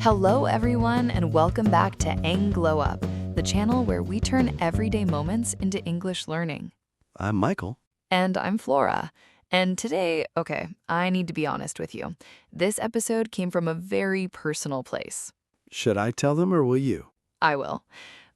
Hello, everyone, and welcome back to EngGlowUp, the channel where we turn everyday moments into English learning. I'm Michael. And I'm Flora. And today, I need to be honest with you. This episode came from a very personal place. Should I tell them or will you? I will.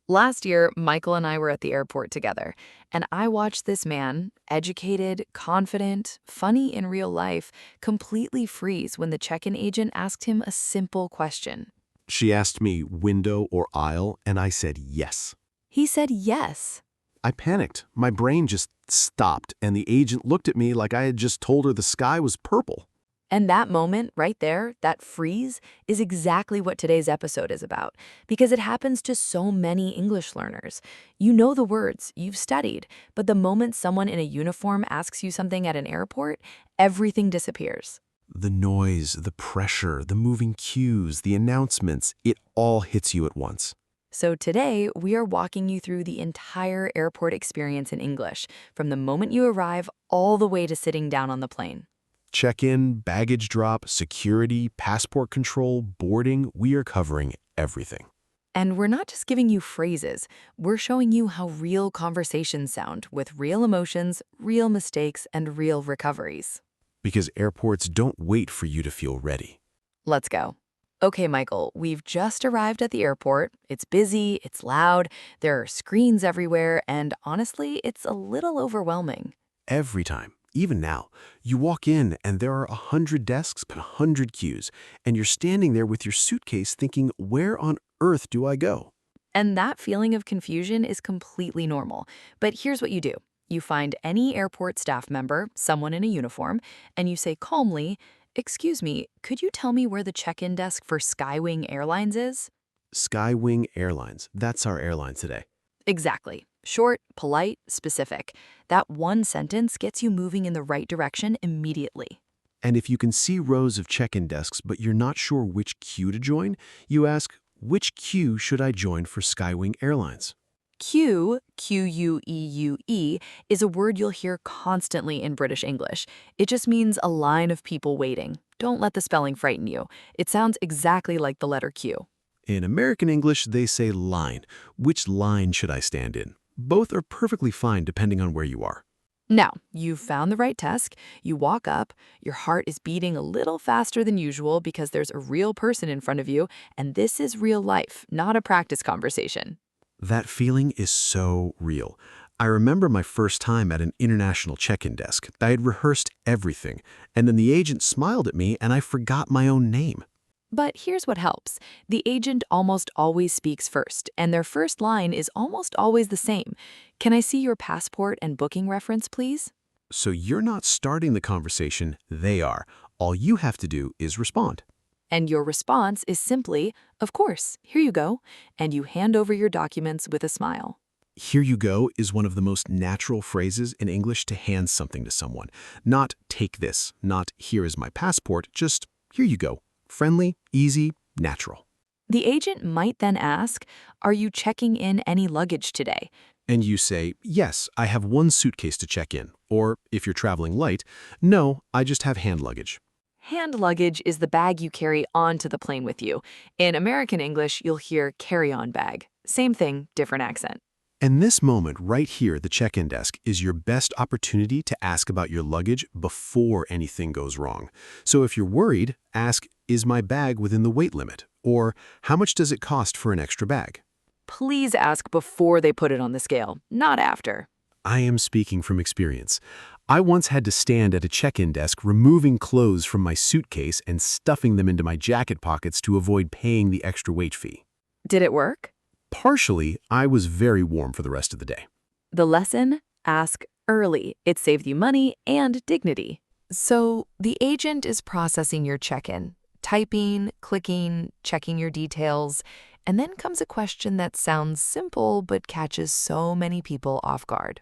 Last year, Michael and I were at the airport together, and I watched this man, educated, confident, funny in real life, completely freeze when the check-in agent asked him a simple question. She asked me window or aisle, and I said yes. He said yes. I panicked. My brain just stopped, and the agent looked at me like I had just told her the sky was purple. And that moment right there, that freeze, is exactly what today's episode is about, because it happens to so many English learners. You know the words, you've studied, but the moment someone in a uniform asks you something at an airport, everything disappears. The noise, the pressure, the moving cues, the announcements, it all hits you at once. So today, we are walking you through the entire airport experience in English, from the moment you arrive all the way to sitting down on the plane. Check-in, baggage drop, security, passport control, boarding, we are covering everything. And we're not just giving you phrases, we're showing you how real conversations sound with real emotions, real mistakes, and real recoveries. Because airports don't wait for you to feel ready. Let's go. Okay, Michael, we've just arrived at the airport. It's busy, it's loud, there are screens everywhere, and honestly, it's a little overwhelming. Every time. Even now, you walk in and there are 100 desks and 100 queues, and you're standing there with your suitcase thinking, where on earth do I go? And that feeling of confusion is completely normal. But here's what you do. You find any airport staff member, someone in a uniform, and you say calmly, "Excuse me, could you tell me where the check-in desk for Skywing Airlines is?" Skywing Airlines, that's our airline today. Exactly. Short, polite, specific. That one sentence gets you moving in the right direction immediately. And if you can see rows of check-in desks but you're not sure which queue to join, you ask, which queue should I join for Skywing Airlines? Queue, Q-U-E-U-E, is a word you'll hear constantly in British English. It just means a line of people waiting. Don't let the spelling frighten you. It sounds exactly like the letter Q. In American English, they say line. Which line should I stand in? Both are perfectly fine depending on where you are. Now, you've found the right desk, you walk up, your heart is beating a little faster than usual because there's a real person in front of you, and this is real life, not a practice conversation. That feeling is so real. I remember my first time at an international check-in desk. I had rehearsed everything, and then the agent smiled at me and I forgot my own name. But here's what helps. The agent almost always speaks first, and their first line is almost always the same. "Can I see your passport and booking reference, please?" So you're not starting the conversation, they are. All you have to do is respond. And your response is simply, "Of course, here you go," and you hand over your documents with a smile. Here you go is one of the most natural phrases in English to hand something to someone. Not take this, not here is my passport, just here you go. Friendly, easy, natural. The agent might then ask, "Are you checking in any luggage today?" And you say, yes, I have one suitcase to check in. Or if you're traveling light, no, I just have hand luggage. Hand luggage is the bag you carry onto the plane with you. In American English, you'll hear carry-on bag. Same thing, different accent. And this moment right here, the check-in desk, is your best opportunity to ask about your luggage before anything goes wrong. So if you're worried, ask, is my bag within the weight limit? Or how much does it cost for an extra bag? Please ask before they put it on the scale, not after. I am speaking from experience. I once had to stand at a check-in desk removing clothes from my suitcase and stuffing them into my jacket pockets to avoid paying the extra weight fee. Did it work? Partially, I was very warm for the rest of the day. The lesson? Ask early. It saved you money and dignity. So the agent is processing your check-in, typing, clicking, checking your details, and then comes a question that sounds simple but catches so many people off guard.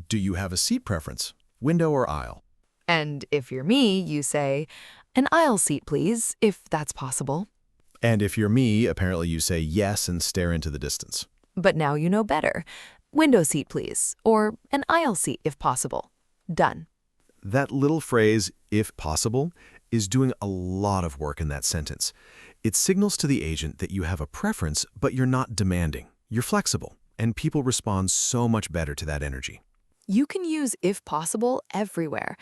Do you have a seat preference? Window or aisle? And if you're me, you say, "An aisle seat, please, if that's possible." And if you're me, apparently you say yes and stare into the distance. But now you know better. "Window seat, please," or "an aisle seat, if possible." Done. That little phrase, if possible, is doing a lot of work in that sentence. It signals to the agent that you have a preference, but you're not demanding. You're flexible, and people respond so much better to that energy. You can use if possible everywhere.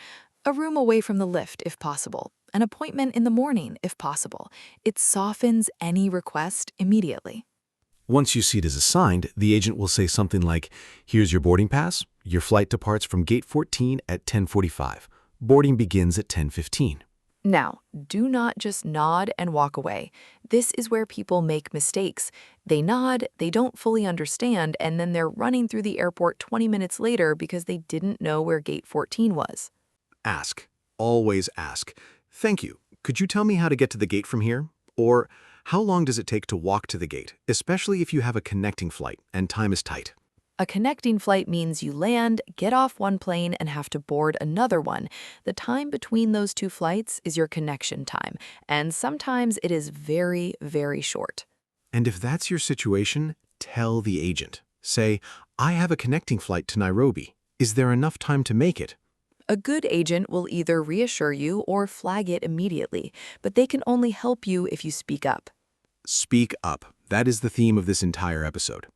A room away from the lift if possible. An appointment in the morning if possible. It softens any request immediately. Once your seat is assigned, the agent will say something like, "Here's your boarding pass. Your flight departs from gate 14 at 10:45. Boarding begins at 10:15. Now, do not just nod and walk away. This is where people make mistakes. They nod, they don't fully understand, and then they're running through the airport 20 minutes later because they didn't know where gate 14 was. Ask. Always ask. "Thank you. Could you tell me how to get to the gate from here?" Or, "How long does it take to walk to the gate, especially if you have a connecting flight and time is tight?" A connecting flight means you land, get off one plane, and have to board another one. The time between those two flights is your connection time, and sometimes it is very, very short. And if that's your situation, tell the agent. Say, "I have a connecting flight to Nairobi. Is there enough time to make it?" A good agent will either reassure you or flag it immediately, but they can only help you if you speak up. Speak up. That is the theme of this entire episode.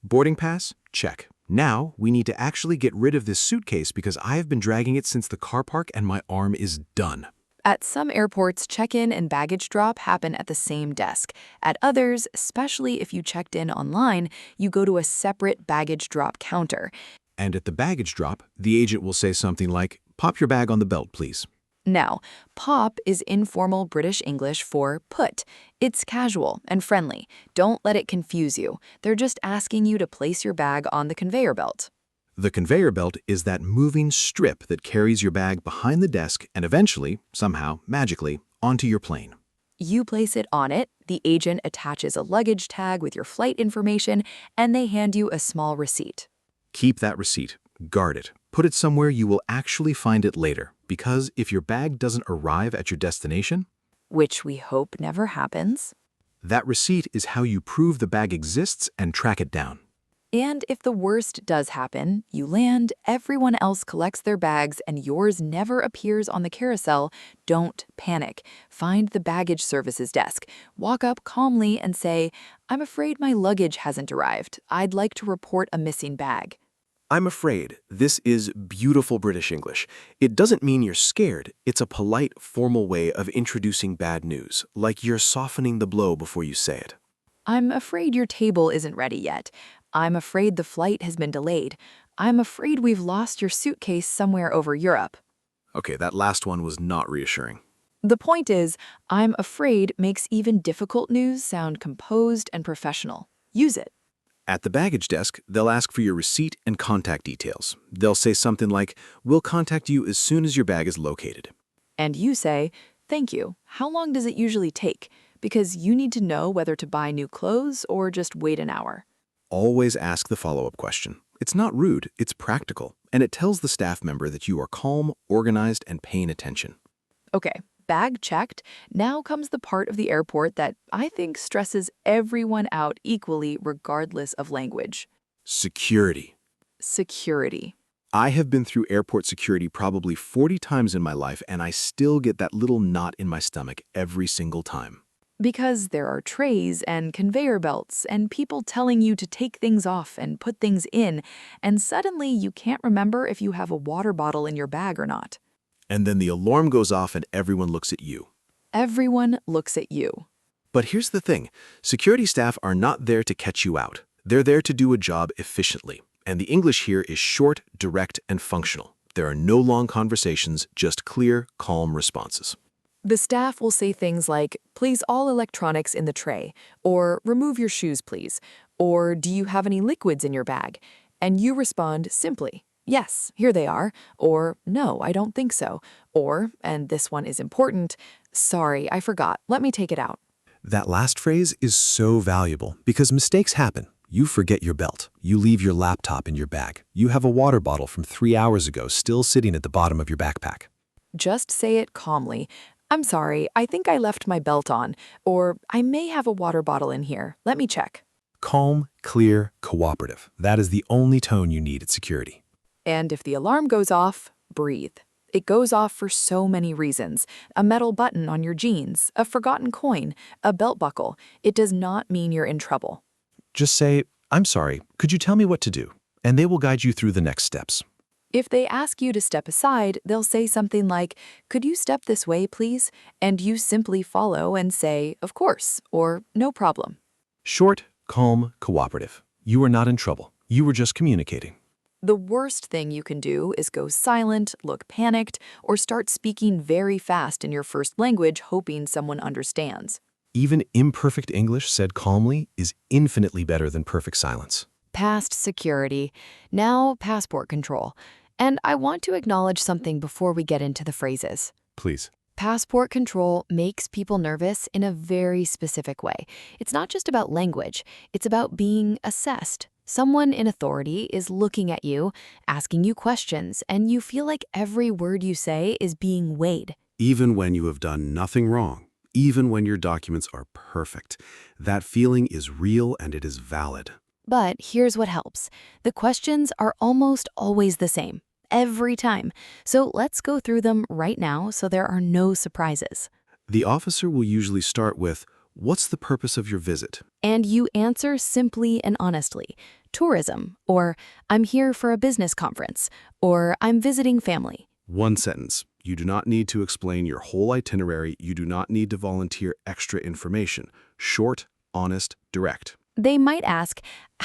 Boarding pass? Check. Now, we need to actually get rid of this suitcase because I have been dragging it since the car park and my arm is done. At some airports, check-in and baggage drop happen at the same desk. At others, especially if you checked in online, you go to a separate baggage drop counter. And at the baggage drop, the agent will say something like, "Pop your bag on the belt, please." Now, pop is informal British English for put. It's casual and friendly. Don't let it confuse you. They're just asking you to place your bag on the conveyor belt. The conveyor belt is that moving strip that carries your bag behind the desk and eventually, somehow, magically, onto your plane. You place it on it, the agent attaches a luggage tag with your flight information, and they hand you a small receipt. Keep that receipt. Guard it. Put it somewhere you will actually find it later, because if your bag doesn't arrive at your destination, Which we hope never happens. that receipt is how you prove the bag exists and track it down. And if the worst does happen, you land, everyone else collects their bags, and yours never appears on the carousel, don't panic. Find the baggage services desk. Walk up calmly and say, "I'm afraid my luggage hasn't arrived. I'd like to report a missing bag." I'm afraid. This is beautiful British English. It doesn't mean you're scared. It's a polite, formal way of introducing bad news, like you're softening the blow before you say it. "I'm afraid your table isn't ready yet. I'm afraid the flight has been delayed. I'm afraid we've lost your suitcase somewhere over Europe." Okay, that last one was not reassuring. The point is, "I'm afraid" makes even difficult news sound composed and professional. Use it. At the baggage desk, they'll ask for your receipt and contact details. They'll say something like, "We'll contact you as soon as your bag is located." And you say, "Thank you. How long does it usually take?" Because you need to know whether to buy new clothes or just wait an hour. Always ask the follow-up question. It's not rude, it's practical, and it tells the staff member that you are calm, organized, and paying attention. Okay, bag checked. Now comes the part of the airport that I think stresses everyone out equally regardless of language. Security. Security. I have been through airport security probably 40 times in my life, and I still get that little knot in my stomach every single time. Because there are trays and conveyor belts and people telling you to take things off and put things in, and suddenly you can't remember if you have a water bottle in your bag or not. And then the alarm goes off and everyone looks at you. Everyone looks at you. But here's the thing. Security staff are not there to catch you out. They're there to do a job efficiently. And the English here is short, direct, and functional. There are no long conversations, just clear, calm responses. The staff will say things like, "Please all electronics in the tray," or "Remove your shoes, please," or "Do you have any liquids in your bag?" And you respond simply, "Yes, here they are," or "No, I don't think so," or, and this one is important, "Sorry, I forgot. Let me take it out." That last phrase is so valuable because mistakes happen. You forget your belt. You leave your laptop in your bag. You have a water bottle from 3 hours ago still sitting at the bottom of your backpack. Just say it calmly. "I'm sorry, I think I left my belt on," or "I may have a water bottle in here. Let me check." Calm, clear, cooperative. That is the only tone you need at security. And if the alarm goes off, breathe. It goes off for so many reasons. A metal button on your jeans, a forgotten coin, a belt buckle. It does not mean you're in trouble. Just say, "I'm sorry, could you tell me what to do?" And they will guide you through the next steps. If they ask you to step aside, they'll say something like, "Could you step this way, please?" And you simply follow and say, "Of course," or "No problem." Short, calm, cooperative. You are not in trouble. You were just communicating. The worst thing you can do is go silent, look panicked, or start speaking very fast in your first language, hoping someone understands. Even imperfect English said calmly is infinitely better than perfect silence. Past security. Now passport control. And I want to acknowledge something before we get into the phrases. Please. Passport control makes people nervous in a very specific way. It's not just about language, it's about being assessed. Someone in authority is looking at you, asking you questions, and you feel like every word you say is being weighed. Even when you have done nothing wrong, even when your documents are perfect, that feeling is real and it is valid. But here's what helps. The questions are almost always the same, every time. So let's go through them right now so there are no surprises. The officer will usually start with, "What's the purpose of your visit?" And you answer simply and honestly. Tourism, or "I'm here for a business conference," or "I'm visiting family." One sentence. You do not need to explain your whole itinerary. You do not need to volunteer extra information. Short, honest, direct. They might ask,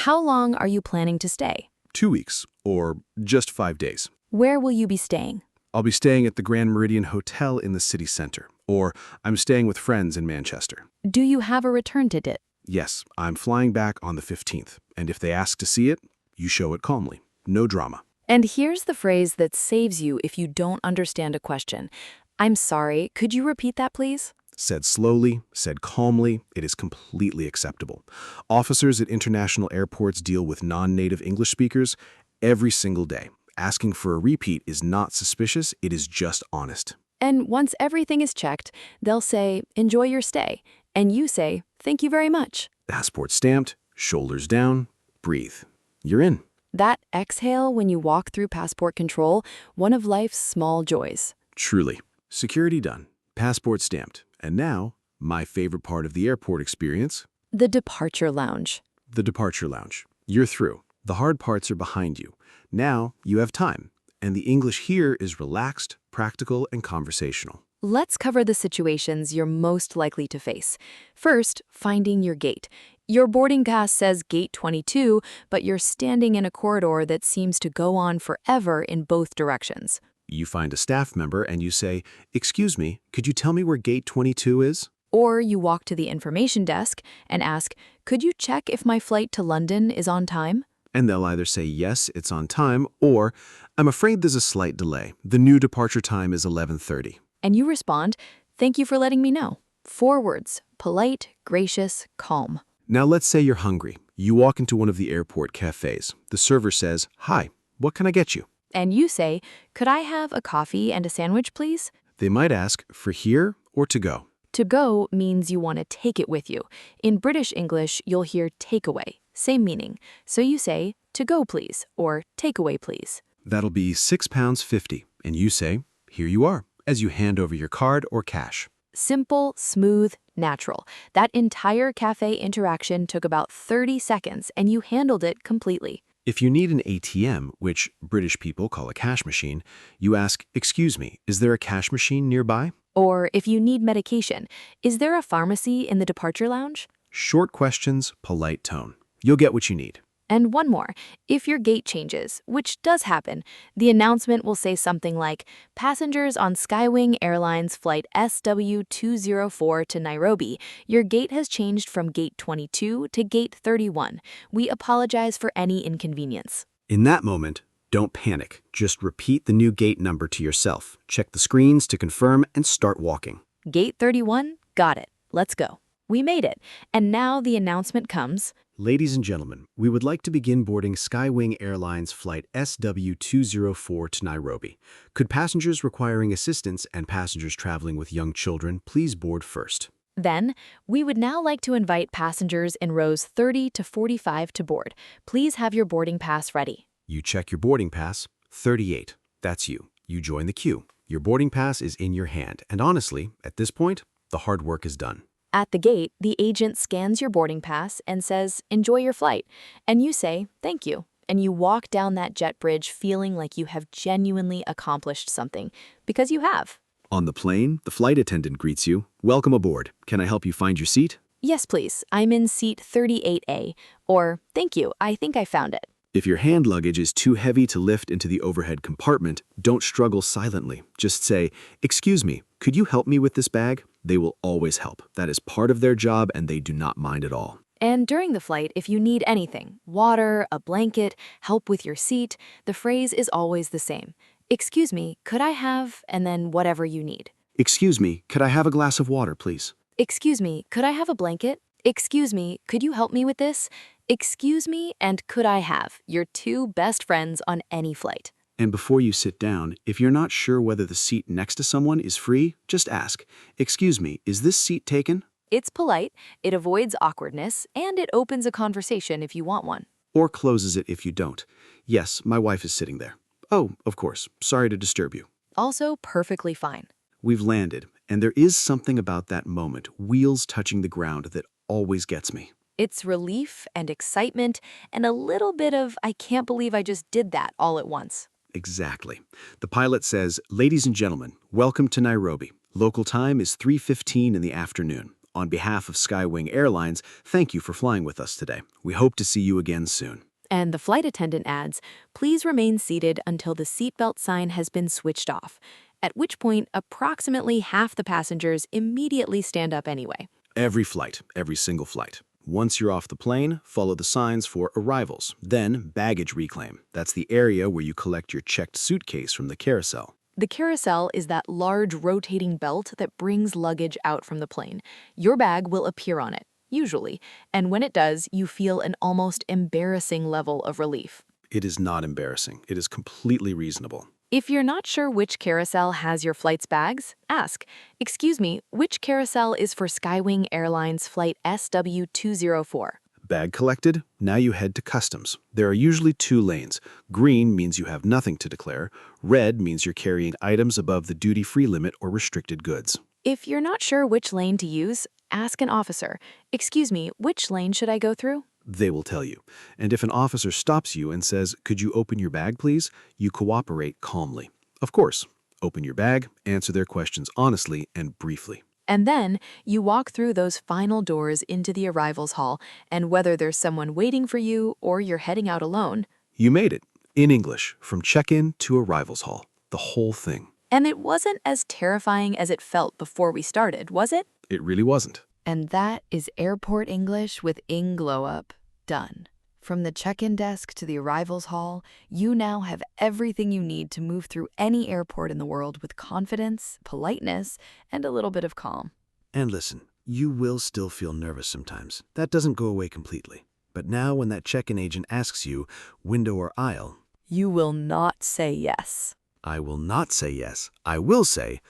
"How long are you planning to stay?" 2 weeks, or just 5 days. "Where will you be staying?" I'll be staying at the Grand Meridian Hotel in the city center, or I'm staying with friends in Manchester. "Do you have a return ticket?" Yes, I'm flying back on the 15th, and if they ask to see it, you show it calmly. No drama. And here's the phrase that saves you if you don't understand a question. "I'm sorry, could you repeat that, please?" Said slowly, said calmly, it is completely acceptable. Officers at international airports deal with non-native English speakers every single day. Asking for a repeat is not suspicious, it is just honest. And once everything is checked, they'll say, "Enjoy your stay." And you say, "Thank you very much." Passport stamped, shoulders down, breathe. You're in. That exhale when you walk through passport control, one of life's small joys. Truly. Security done. Passport stamped. And now, my favorite part of the airport experience, The departure lounge. the departure lounge. You're through. The hard parts are behind you. Now, you have time. And the English here is relaxed, practical, and conversational. Let's cover the situations you're most likely to face. First, finding your gate. Your boarding pass says gate 22, but you're standing in a corridor that seems to go on forever in both directions. You find a staff member and you say, "Excuse me, could you tell me where gate 22 is?" Or you walk to the information desk and ask, "Could you check if my flight to London is on time?" And they'll either say, "Yes, it's on time," or, "I'm afraid there's a slight delay. The new departure time is 11:30. And you respond, "Thank you for letting me know." 4 words: polite, gracious, calm. Now let's say you're hungry. You walk into one of the airport cafes. The server says, "Hi, what can I get you?" And you say, "Could I have a coffee and a sandwich, please?" They might ask, "For here or to go?" To go means you want to take it with you. In British English, you'll hear takeaway, same meaning. So you say, "To go, please," or "Takeaway, please." That'll be £6.50, and you say, "Here you are," as you hand over your card or cash. Simple, smooth, natural. That entire cafe interaction took about 30 seconds, and you handled it completely. If you need an ATM, which British people call a cash machine, you ask, "Excuse me, is there a cash machine nearby?" Or if you need medication, "Is there a pharmacy in the departure lounge?" Short questions, polite tone. You'll get what you need. And one more, if your gate changes, which does happen, the announcement will say something like, "Passengers on Skywing Airlines flight SW204 to Nairobi, your gate has changed from gate 22 to gate 31. We apologize for any inconvenience." In that moment, don't panic. Just repeat the new gate number to yourself. Check the screens to confirm and start walking. Gate 31, got it. Let's go. We made it. And now the announcement comes. Ladies and gentlemen, we would like to begin boarding Skywing Airlines flight SW204 to Nairobi. Could passengers requiring assistance and passengers traveling with young children please board first? Then, we would now like to invite passengers in rows 30 to 45 to board. Please have your boarding pass ready. You check your boarding pass, 38. That's you. You join the queue. Your boarding pass is in your hand, and honestly, at this point, the hard work is done. At the gate, the agent scans your boarding pass and says, "Enjoy your flight." And you say, "Thank you." And you walk down that jet bridge feeling like you have genuinely accomplished something, because you have. On the plane, the flight attendant greets you. "Welcome aboard. Can I help you find your seat?" "Yes, please. I'm in seat 38A." Or, "Thank you. I think I found it." If your hand luggage is too heavy to lift into the overhead compartment, don't struggle silently. Just say, "Excuse me, could you help me with this bag?" They will always help. That is part of their job, and they do not mind at all. And during the flight, if you need anything, water, a blanket, help with your seat, the phrase is always the same. "Excuse me, could I have," and then whatever you need. "Excuse me, could I have a glass of water, please?" "Excuse me, could I have a blanket?" "Excuse me, could you help me with this?" "Excuse me," and "could I have," your two best friends on any flight. And before you sit down, if you're not sure whether the seat next to someone is free, just ask, "Excuse me, is this seat taken?" It's polite, it avoids awkwardness, and it opens a conversation if you want one. Or closes it if you don't. "Yes, my wife is sitting there." "Oh, of course. Sorry to disturb you." Also perfectly fine. We've landed, and there is something about that moment, wheels touching the ground, that always gets me. It's relief and excitement and a little bit of "I can't believe I just did that" all at once. Exactly. The pilot says, "Ladies and gentlemen, welcome to Nairobi. Local time is 3:15 in the afternoon. On behalf of Skywing Airlines, thank you for flying with us today. We hope to see you again soon." And the flight attendant adds, "Please remain seated until the seatbelt sign has been switched off," at which point approximately half the passengers immediately stand up anyway. Every flight, every single flight. Once you're off the plane, follow the signs for arrivals. Then, baggage reclaim. That's the area where you collect your checked suitcase from the carousel. The carousel is that large rotating belt that brings luggage out from the plane. Your bag will appear on it, usually, and when it does, you feel an almost embarrassing level of relief. It is not embarrassing. It is completely reasonable. If you're not sure which carousel has your flight's bags, ask, "Excuse me, which carousel is for Skywing Airlines Flight SW204? Bag collected? Now you head to customs. There are usually 2 lanes. Green means you have nothing to declare. Red means you're carrying items above the duty-free limit or restricted goods. If you're not sure which lane to use, ask an officer, "Excuse me, which lane should I go through?" They will tell you. And if an officer stops you and says, "Could you open your bag, please?" you cooperate calmly. Of course, open your bag, answer their questions honestly and briefly. And then you walk through those final doors into the arrivals hall, and whether there's someone waiting for you or you're heading out alone. You made it. In English, from check-in to arrivals hall. The whole thing. And it wasn't as terrifying as it felt before we started, was it? It really wasn't. And that is Airport English with EngGlowUp done. From the check-in desk to the arrivals hall, you now have everything you need to move through any airport in the world with confidence, politeness, and a little bit of calm. And listen, you will still feel nervous sometimes. That doesn't go away completely. But now when that check-in agent asks you, window or aisle, You will not say yes. I will not say yes. I will say,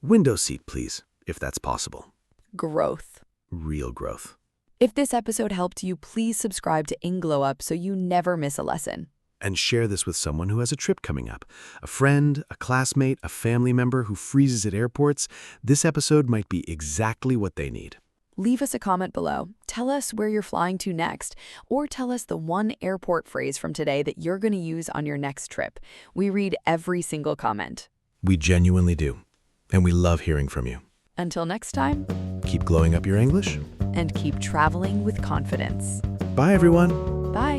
window seat, please, if that's possible. Growth. Real growth. If this episode helped you, please subscribe to EngGlowUp so you never miss a lesson. And share this with someone who has a trip coming up. A friend, a classmate, a family member who freezes at airports. This episode might be exactly what they need. Leave us a comment below. Tell us where you're flying to next, or tell us the one airport phrase from today that you're going to use on your next trip. We read every single comment. We genuinely do. And we love hearing from you. Until next time, Keep glowing up your English. and keep traveling with confidence. Bye, everyone. Bye.